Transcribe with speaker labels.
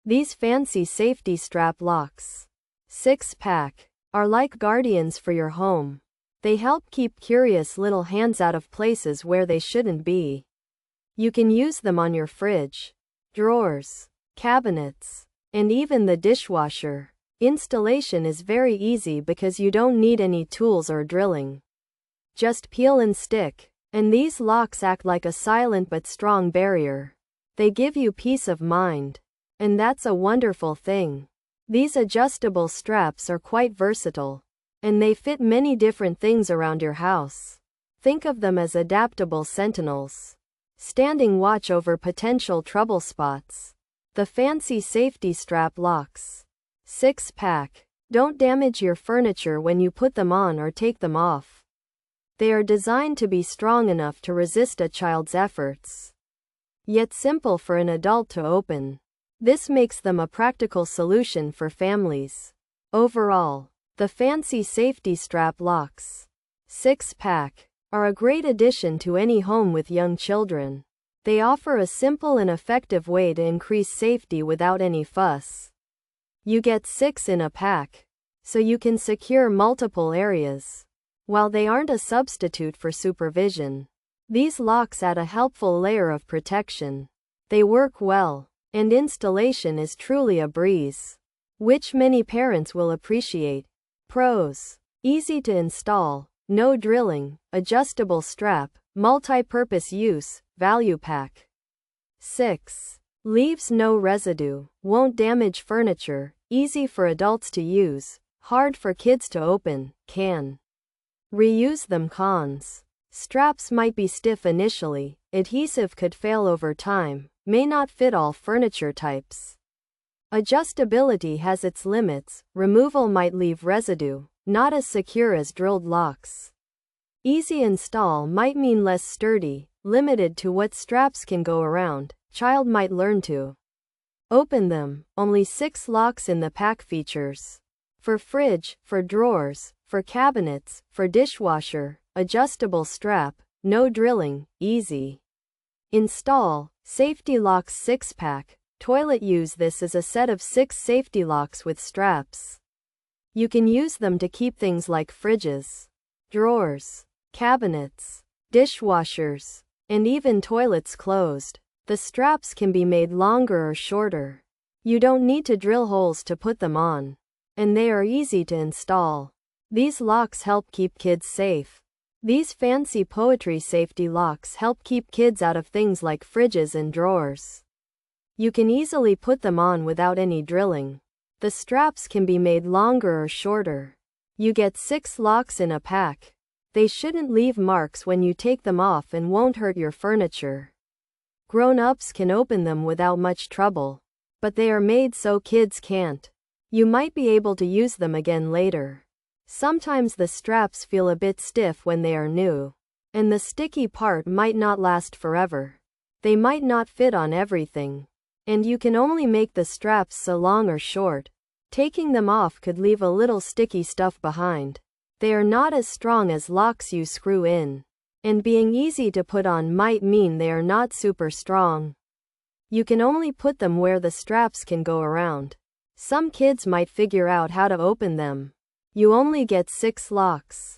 Speaker 1: These Fanci Safety Strap Locks 6-pack are like guardians for your home. They help keep curious little hands out of places where they shouldn't be. You can use them on your fridge, drawers, cabinets, and even the dishwasher. Installation is very easy because you don't need any tools or drilling. Just peel and stick, and these locks act like a silent but strong barrier. They give you peace of mind, and that's a wonderful thing. These adjustable straps are quite versatile, and they fit many different things around your house. Think of them as adaptable sentinels, standing watch over potential trouble spots. The Fanci Safety Strap Locks 6-pack don't damage your furniture when you put them on or take them off. They are designed to be strong enough to resist a child's efforts, yet simple for an adult to open. This makes them a practical solution for families. Overall, the Fanci Safety Strap Locks 6-pack are a great addition to any home with young children. They offer a simple and effective way to increase safety without any fuss. You get 6 in a pack, so you can secure multiple areas. While they aren't a substitute for supervision, these locks add a helpful layer of protection. They work well, and installation is truly a breeze, which many parents will appreciate. Pros: easy to install, no drilling, adjustable strap, multi-purpose use, value pack. 6. Leaves no residue, won't damage furniture, easy for adults to use, hard for kids to open, can reuse them. Cons: straps might be stiff initially, adhesive could fail over time, may not fit all furniture types. Adjustability has its limits, removal might leave residue, not as secure as drilled locks. Easy install might mean less sturdy, limited to what straps can go around, child might learn to open them. Only 6 locks in the pack. Features: for fridge, for drawers, for cabinets, for dishwasher, adjustable strap, no drilling, easy install. Safety locks 6-pack, toilet. Use this as a set of 6 safety locks with straps. You can use them to keep things like fridges, drawers, cabinets, dishwashers, and even toilets closed. The straps can be made longer or shorter. You don't need to drill holes to put them on, and they are easy to install. These locks help keep kids safe. These Fanci Poetry safety locks help keep kids out of things like fridges and drawers. You can easily put them on without any drilling. The straps can be made longer or shorter. You get 6 locks in a pack. They shouldn't leave marks when you take them off and won't hurt your furniture. Grown-ups can open them without much trouble, but they are made so kids can't. You might be able to use them again later. Sometimes the straps feel a bit stiff when they are new, and the sticky part might not last forever. They might not fit on everything, and you can only make the straps so long or short. Taking them off could leave a little sticky stuff behind. They are not as strong as locks you screw in, and being easy to put on might mean they are not super strong. You can only put them where the straps can go around. Some kids might figure out how to open them. You only get 6 locks.